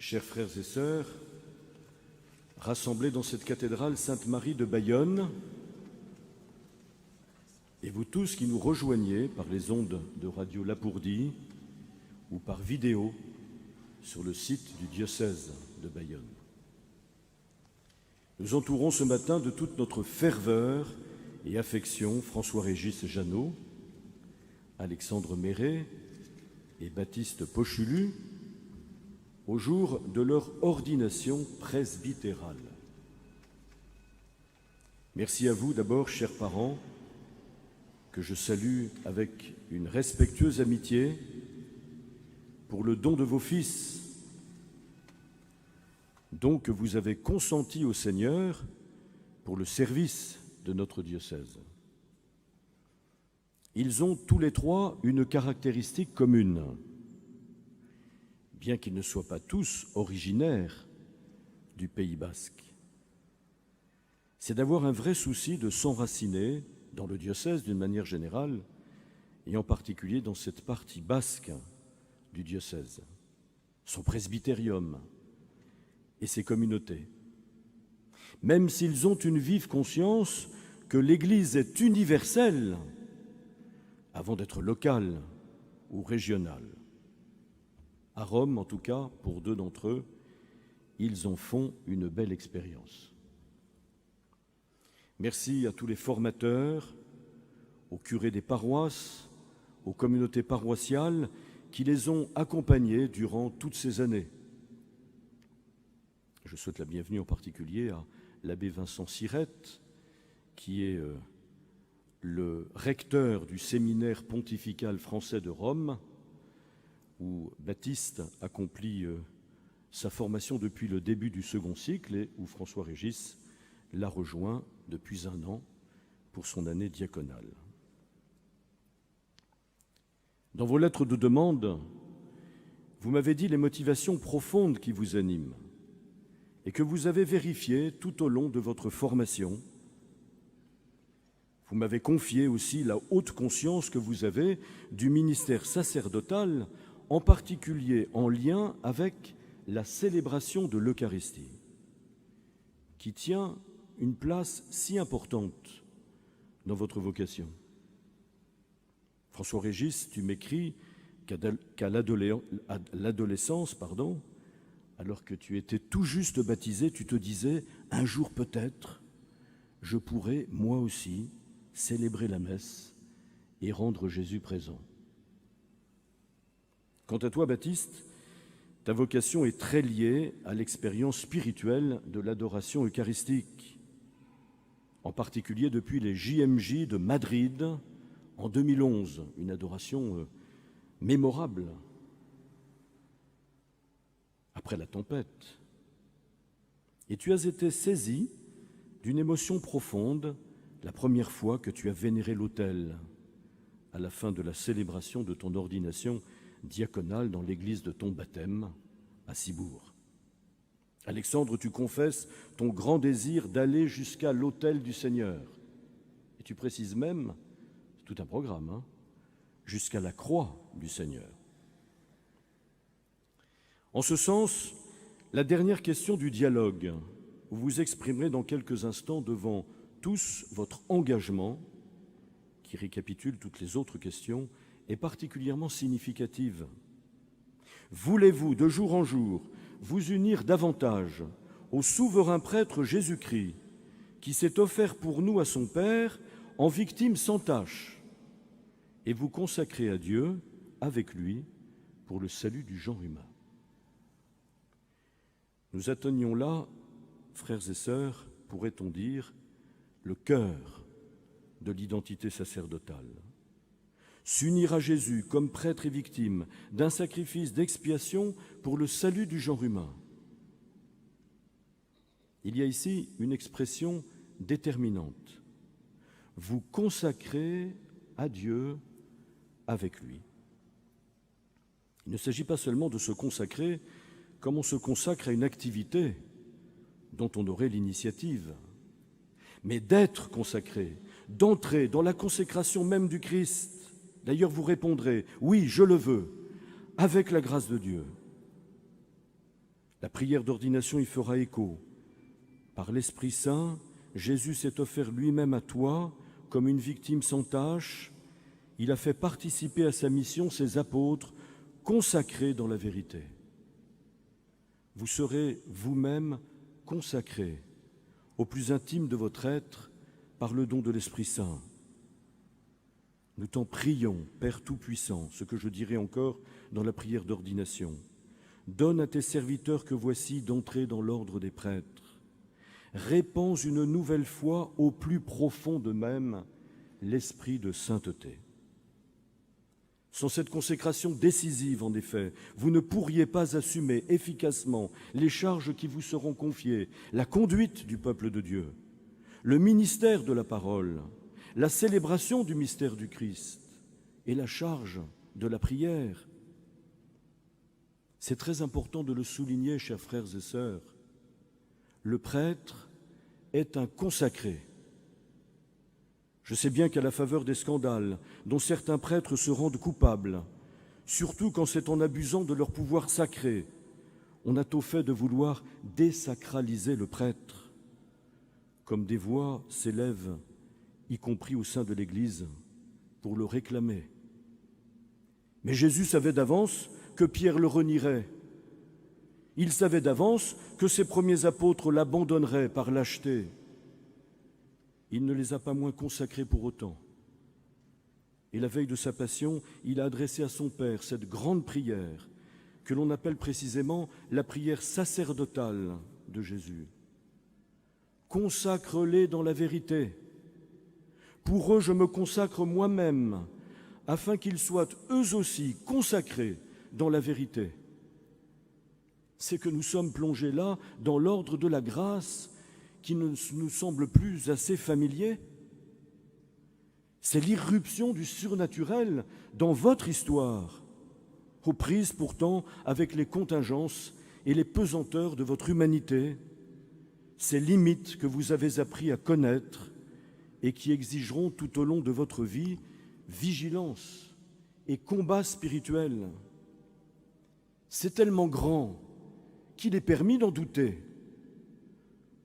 Chers frères et sœurs, rassemblés dans cette cathédrale Sainte-Marie de Bayonne, et vous tous qui nous rejoignez par les ondes de Radio Lapourdie ou par vidéo sur le site du diocèse de Bayonne. Nous entourons ce matin de toute notre ferveur et affection François-Régis Jeannot, Alexandre Méret et Baptiste Pochulu, au jour de leur ordination presbytérale. Merci à vous d'abord, chers parents, que je salue avec une respectueuse amitié pour le don de vos fils, don que vous avez consenti au Seigneur pour le service de notre diocèse. Ils ont tous les trois une caractéristique commune. Bien qu'ils ne soient pas tous originaires du Pays basque, c'est d'avoir un vrai souci de s'enraciner dans le diocèse d'une manière générale, et en particulier dans cette partie basque du diocèse, son presbytérium et ses communautés. Même s'ils ont une vive conscience que l'Église est universelle avant d'être locale ou régionale. À Rome, en tout cas, pour deux d'entre eux, ils en font une belle expérience. Merci à tous les formateurs, aux curés des paroisses, aux communautés paroissiales qui les ont accompagnés durant toutes ces années. Je souhaite la bienvenue en particulier à l'abbé Vincent Sirette, qui est le recteur du séminaire pontifical français de Rome, où Baptiste accomplit sa formation depuis le début du second cycle et où François-Régis l'a rejoint depuis 1 an pour son année diaconale. Dans vos lettres de demande, vous m'avez dit les motivations profondes qui vous animent et que vous avez vérifiées tout au long de votre formation. Vous m'avez confié aussi la haute conscience que vous avez du ministère sacerdotal, en particulier en lien avec la célébration de l'Eucharistie, qui tient une place si importante dans votre vocation. François-Régis, tu m'écris qu'à l'adolescence, alors que tu étais tout juste baptisé, tu te disais « un jour peut-être, je pourrai, moi aussi, célébrer la messe et rendre Jésus présent ». Quant à toi, Baptiste, ta vocation est très liée à l'expérience spirituelle de l'adoration eucharistique, en particulier depuis les JMJ de Madrid en 2011, une adoration mémorable après la tempête. Et tu as été saisi d'une émotion profonde la première fois que tu as vénéré l'autel à la fin de la célébration de ton ordination diaconale dans l'église de ton baptême à Cibourg. Alexandre, tu confesses ton grand désir d'aller jusqu'à l'autel du Seigneur. Et tu précises même, c'est tout un programme, jusqu'à la croix du Seigneur. En ce sens, la dernière question du dialogue, où vous exprimerez dans quelques instants devant tous votre engagement, qui récapitule toutes les autres questions, est particulièrement significative. Voulez-vous, de jour en jour, vous unir davantage au souverain prêtre Jésus-Christ, qui s'est offert pour nous à son Père en victime sans tache, et vous consacrer à Dieu avec lui pour le salut du genre humain? Nous atteignons là, frères et sœurs, pourrait-on dire, le cœur de l'identité sacerdotale. S'unir à Jésus comme prêtre et victime d'un sacrifice d'expiation pour le salut du genre humain. Il y a ici une expression déterminante. Vous consacrez à Dieu avec lui. Il ne s'agit pas seulement de se consacrer comme on se consacre à une activité dont on aurait l'initiative, mais d'être consacré, d'entrer dans la consécration même du Christ. D'ailleurs, vous répondrez « Oui, je le veux, avec la grâce de Dieu ». La prière d'ordination y fera écho. Par l'Esprit Saint, Jésus s'est offert lui-même à toi comme une victime sans tache. Il a fait participer à sa mission ses apôtres consacrés dans la vérité. Vous serez vous-même consacrés au plus intime de votre être par le don de l'Esprit Saint. Nous t'en prions, Père Tout-Puissant, ce que je dirai encore dans la prière d'ordination. Donne à tes serviteurs que voici d'entrer dans l'ordre des prêtres. Répands une nouvelle fois au plus profond d'eux-mêmes l'esprit de sainteté. Sans cette consécration décisive, en effet, vous ne pourriez pas assumer efficacement les charges qui vous seront confiées, la conduite du peuple de Dieu, le ministère de la parole, la célébration du mystère du Christ et la charge de la prière. C'est très important de le souligner, chers frères et sœurs. Le prêtre est un consacré. Je sais bien qu'à la faveur des scandales dont certains prêtres se rendent coupables, surtout quand c'est en abusant de leur pouvoir sacré, on a au fait de vouloir désacraliser le prêtre, comme des voix s'élèvent, y compris au sein de l'Église, pour le réclamer. Mais Jésus savait d'avance que Pierre le renierait. Il savait d'avance que ses premiers apôtres l'abandonneraient par lâcheté. Il ne les a pas moins consacrés pour autant. Et la veille de sa passion, il a adressé à son Père cette grande prière que l'on appelle précisément la prière sacerdotale de Jésus. Consacre-les dans la vérité. Pour eux, je me consacre moi-même, afin qu'ils soient eux aussi consacrés dans la vérité. C'est que nous sommes plongés là dans l'ordre de la grâce qui ne nous semble plus assez familier. C'est l'irruption du surnaturel dans votre histoire, aux prises pourtant avec les contingences et les pesanteurs de votre humanité, ces limites que vous avez appris à connaître et qui exigeront tout au long de votre vie vigilance et combat spirituel. C'est tellement grand qu'il est permis d'en douter.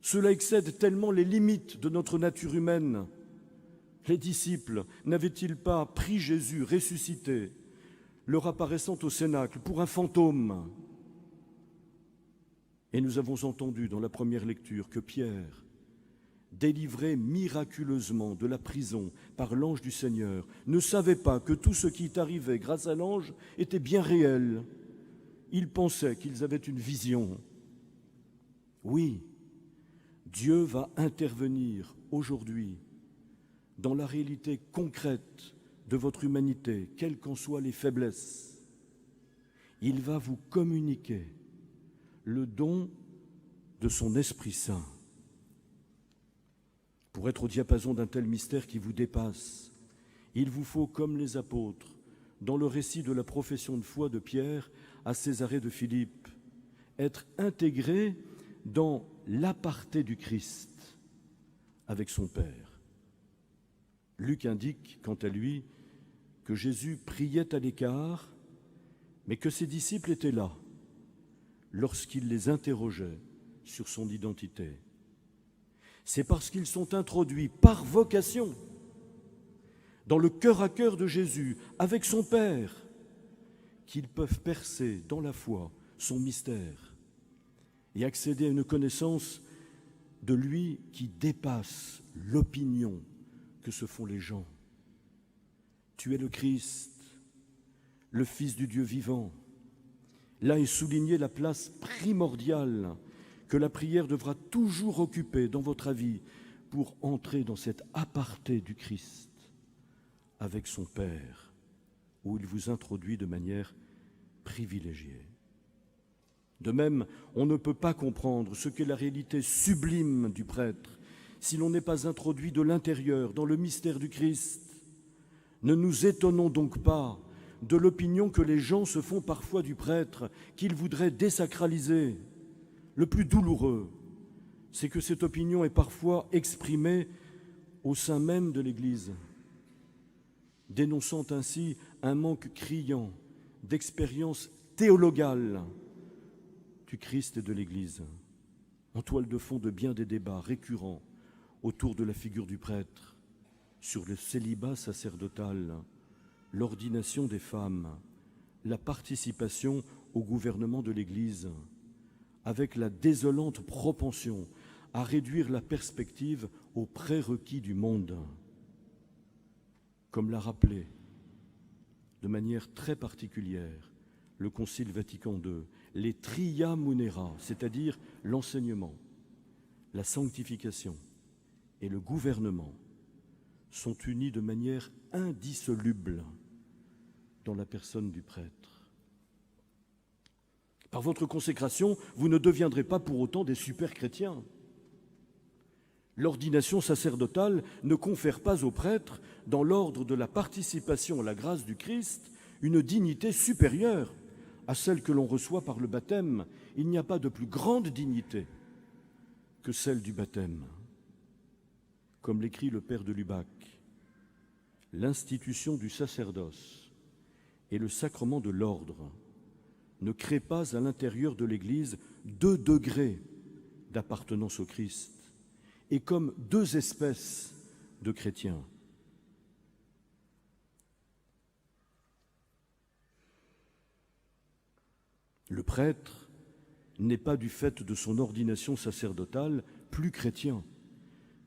Cela excède tellement les limites de notre nature humaine. Les disciples n'avaient-ils pas pris Jésus ressuscité, leur apparaissant au cénacle pour un fantôme? Et nous avons entendu dans la première lecture que Pierre, délivré miraculeusement de la prison par l'ange du Seigneur, ne savait pas que tout ce qui est arrivé grâce à l'ange était bien réel. Il pensait qu'ils avaient une vision. Oui, Dieu va intervenir aujourd'hui dans la réalité concrète de votre humanité, quelles qu'en soient les faiblesses. Il va vous communiquer le don de son Esprit Saint. Pour être au diapason d'un tel mystère qui vous dépasse, il vous faut, comme les apôtres, dans le récit de la profession de foi de Pierre à Césarée de Philippe, être intégré dans l'aparté du Christ avec son Père. Luc indique, quant à lui, que Jésus priait à l'écart, mais que ses disciples étaient là lorsqu'il les interrogeait sur son identité. C'est parce qu'ils sont introduits par vocation dans le cœur à cœur de Jésus, avec son Père, qu'ils peuvent percer dans la foi son mystère et accéder à une connaissance de lui qui dépasse l'opinion que se font les gens. Tu es le Christ, le Fils du Dieu vivant. Là est soulignée la place primordiale que la prière devra toujours occuper dans votre avis pour entrer dans cet aparté du Christ avec son Père, où il vous introduit de manière privilégiée. De même, on ne peut pas comprendre ce qu'est la réalité sublime du prêtre si l'on n'est pas introduit de l'intérieur dans le mystère du Christ. Ne nous étonnons donc pas de l'opinion que les gens se font parfois du prêtre, qu'ils voudraient désacraliser. Le plus douloureux, c'est que cette opinion est parfois exprimée au sein même de l'Église, dénonçant ainsi un manque criant d'expérience théologale du Christ et de l'Église, en toile de fond de bien des débats récurrents autour de la figure du prêtre, sur le célibat sacerdotal, l'ordination des femmes, la participation au gouvernement de l'Église, avec la désolante propension à réduire la perspective aux prérequis du monde. Comme l'a rappelé de manière très particulière le Concile Vatican II, les tria munera, c'est-à-dire l'enseignement, la sanctification et le gouvernement, sont unis de manière indissoluble dans la personne du prêtre. Par votre consécration, vous ne deviendrez pas pour autant des super-chrétiens. L'ordination sacerdotale ne confère pas au prêtre, dans l'ordre de la participation à la grâce du Christ, une dignité supérieure à celle que l'on reçoit par le baptême. Il n'y a pas de plus grande dignité que celle du baptême. Comme l'écrit le père de Lubac, l'institution du sacerdoce et le sacrement de l'ordre ne créent pas à l'intérieur de l'Église 2 degrés d'appartenance au Christ, et comme 2 espèces de chrétiens. Le prêtre n'est pas, du fait de son ordination sacerdotale, plus chrétien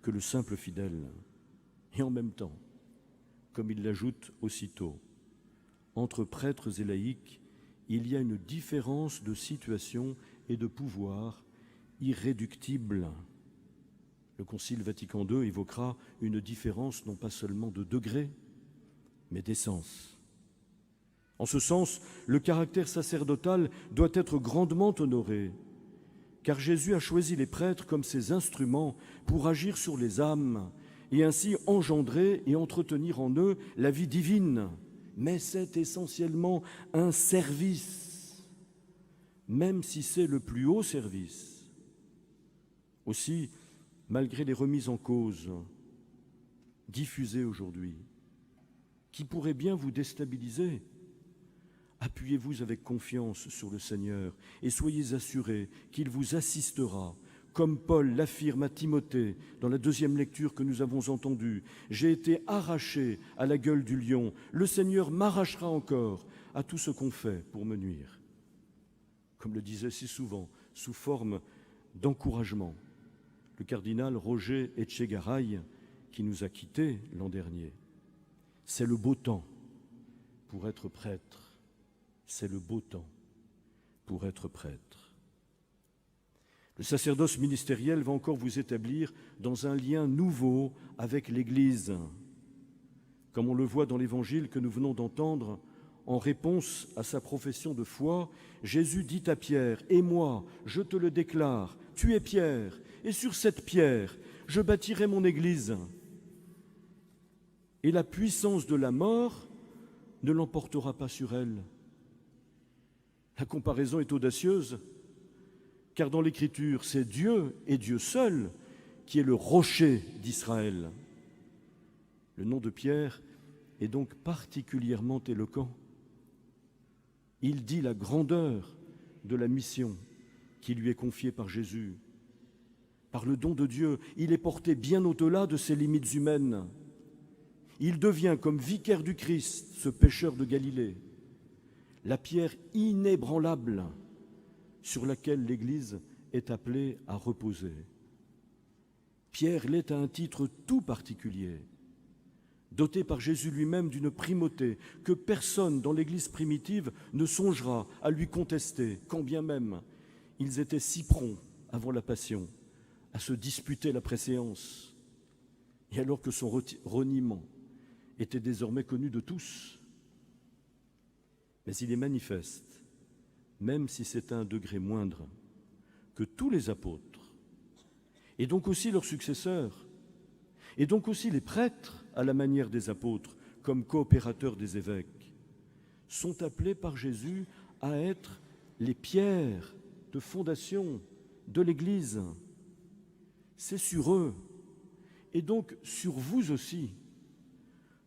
que le simple fidèle. Et en même temps, comme il l'ajoute aussitôt, entre prêtres et laïcs, il y a une différence de situation et de pouvoir irréductible. Le Concile Vatican II évoquera une différence non pas seulement de degré, mais d'essence. En ce sens, le caractère sacerdotal doit être grandement honoré, car Jésus a choisi les prêtres comme ses instruments pour agir sur les âmes et ainsi engendrer et entretenir en eux la vie divine. Mais c'est essentiellement un service, même si c'est le plus haut service. Aussi, malgré les remises en cause diffusées aujourd'hui, qui pourraient bien vous déstabiliser, appuyez-vous avec confiance sur le Seigneur et soyez assurés qu'il vous assistera. Comme Paul l'affirme à Timothée dans la 2e lecture que nous avons entendue, « J'ai été arraché à la gueule du lion, le Seigneur m'arrachera encore à tout ce qu'on fait pour me nuire. » Comme le disait si souvent, sous forme d'encouragement, le cardinal Roger Etchegaray, qui nous a quittés l'an dernier. C'est le beau temps pour être prêtre. C'est le beau temps pour être prêtre. Le sacerdoce ministériel va encore vous établir dans un lien nouveau avec l'Église, comme on le voit dans l'Évangile que nous venons d'entendre. En réponse à sa profession de foi, Jésus dit à Pierre, « Et moi, je te le déclare, tu es Pierre, et sur cette pierre, je bâtirai mon Église. Et la puissance de la mort ne l'emportera pas sur elle. » La comparaison est audacieuse, car dans l'Écriture, c'est Dieu et Dieu seul qui est le rocher d'Israël. Le nom de Pierre est donc particulièrement éloquent. Il dit la grandeur de la mission qui lui est confiée par Jésus. Par le don de Dieu, il est porté bien au-delà de ses limites humaines. Il devient, comme vicaire du Christ, ce pécheur de Galilée, la pierre inébranlable sur laquelle l'Église est appelée à reposer. Pierre l'est à un titre tout particulier, doté par Jésus lui-même d'une primauté que personne dans l'Église primitive ne songera à lui contester, quand bien même ils étaient si prompts avant la Passion à se disputer la préséance, et alors que son reniement était désormais connu de tous. Mais il est manifeste, même si c'est à un degré moindre, que tous les apôtres, et donc aussi leurs successeurs, et donc aussi les prêtres à la manière des apôtres, comme coopérateurs des évêques, sont appelés par Jésus à être les pierres de fondation de l'Église. C'est sur eux, et donc sur vous aussi,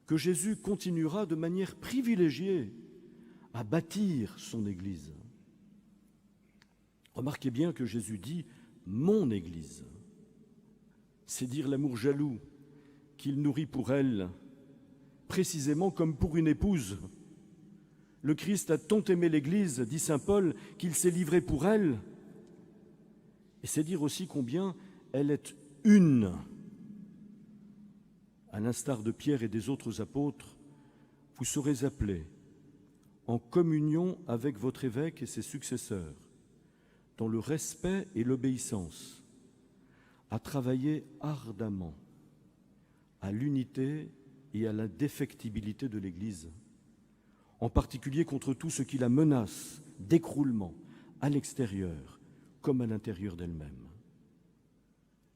que Jésus continuera de manière privilégiée à bâtir son Église. Remarquez bien que Jésus dit « mon Église ». C'est dire l'amour jaloux qu'il nourrit pour elle, précisément comme pour une épouse. Le Christ a tant aimé l'Église, dit saint Paul, qu'il s'est livré pour elle. Et c'est dire aussi combien elle est une. À l'instar de Pierre et des autres apôtres, vous serez appelés, en communion avec votre évêque et ses successeurs, dans le respect et l'obéissance, à travailler ardemment à l'unité et à l'indéfectibilité de l'Église, en particulier contre tout ce qui la menace d'écroulement à l'extérieur comme à l'intérieur d'elle-même.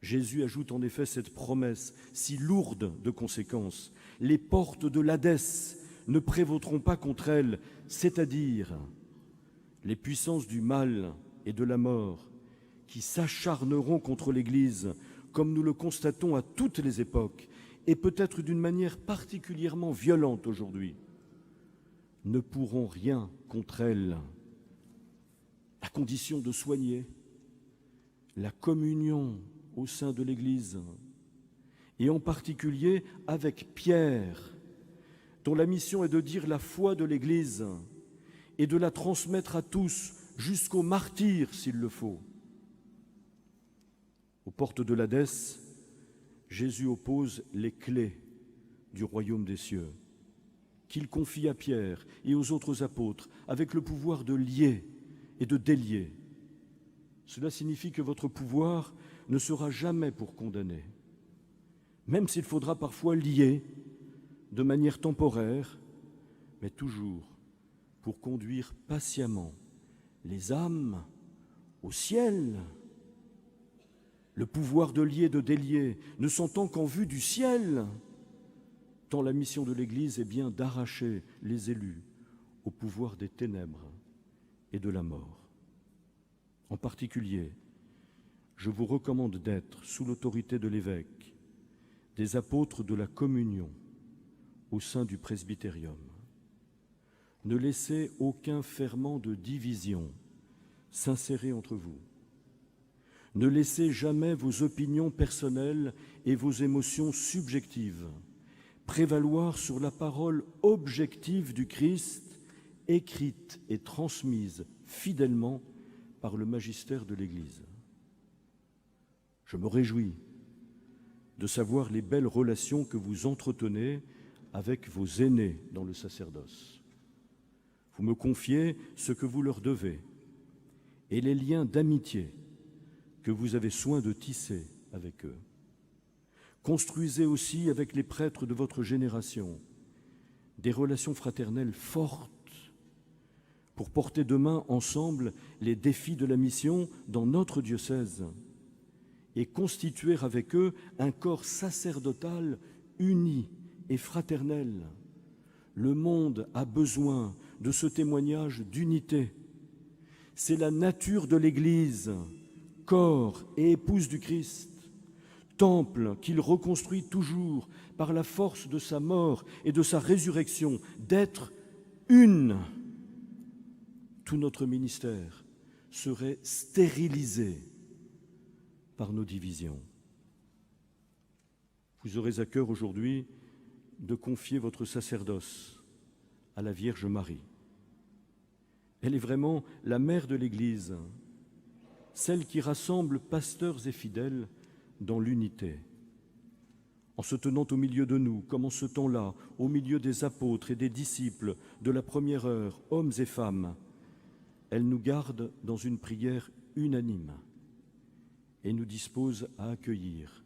Jésus ajoute en effet cette promesse si lourde de conséquences. Les portes de l'Hadès ne prévaudront pas contre elle, c'est-à-dire les puissances du mal et de la mort qui s'acharneront contre l'Église, comme nous le constatons à toutes les époques, et peut-être d'une manière particulièrement violente aujourd'hui, ne pourront rien contre elle, à condition de soigner la communion au sein de l'Église, et en particulier avec Pierre, dont la mission est de dire la foi de l'Église et de la transmettre à tous jusqu'au martyr s'il le faut. Aux portes de l'Hadès, Jésus oppose les clés du royaume des cieux, qu'il confie à Pierre et aux autres apôtres, avec le pouvoir de lier et de délier. Cela signifie que votre pouvoir ne sera jamais pour condamner, même s'il faudra parfois lier de manière temporaire, mais toujours pour conduire patiemment les âmes au ciel. Le pouvoir de lier, de délier, ne s'entend qu'en vue du ciel, tant la mission de l'Église est bien d'arracher les élus au pouvoir des ténèbres et de la mort. En particulier, je vous recommande d'être, sous l'autorité de l'évêque, des apôtres de la communion au sein du presbytérium. Ne laissez aucun ferment de division s'insérer entre vous. Ne laissez jamais vos opinions personnelles et vos émotions subjectives prévaloir sur la parole objective du Christ, écrite et transmise fidèlement par le magistère de l'Église. Je me réjouis de savoir les belles relations que vous entretenez avec vos aînés dans le sacerdoce. Vous me confiez ce que vous leur devez et les liens d'amitié que vous avez soin de tisser avec eux. Construisez aussi avec les prêtres de votre génération des relations fraternelles fortes pour porter demain ensemble les défis de la mission dans notre diocèse et constituer avec eux un corps sacerdotal uni et fraternel. Le monde a besoin de ce témoignage d'unité. C'est la nature de l'Église, corps et épouse du Christ, temple qu'il reconstruit toujours par la force de sa mort et de sa résurrection, d'être une. Tout notre ministère serait stérilisé par nos divisions. Vous aurez à cœur aujourd'hui de confier votre sacerdoce à la Vierge Marie. Elle est vraiment la mère de l'Église, celle qui rassemble pasteurs et fidèles dans l'unité. En se tenant au milieu de nous, comme en ce temps-là, au milieu des apôtres et des disciples de la première heure, hommes et femmes, elle nous garde dans une prière unanime et nous dispose à accueillir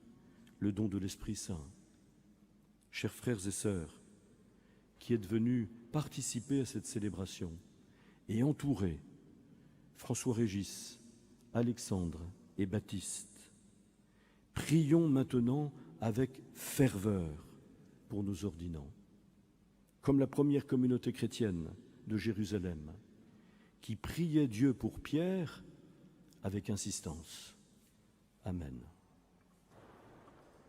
le don de l'Esprit Saint. Chers frères et sœurs, qui êtes venus participer à cette célébration et entourer François-Régis, Alexandre et Baptiste, prions maintenant avec ferveur pour nos ordinants, comme la première communauté chrétienne de Jérusalem, qui priait Dieu pour Pierre avec insistance. Amen.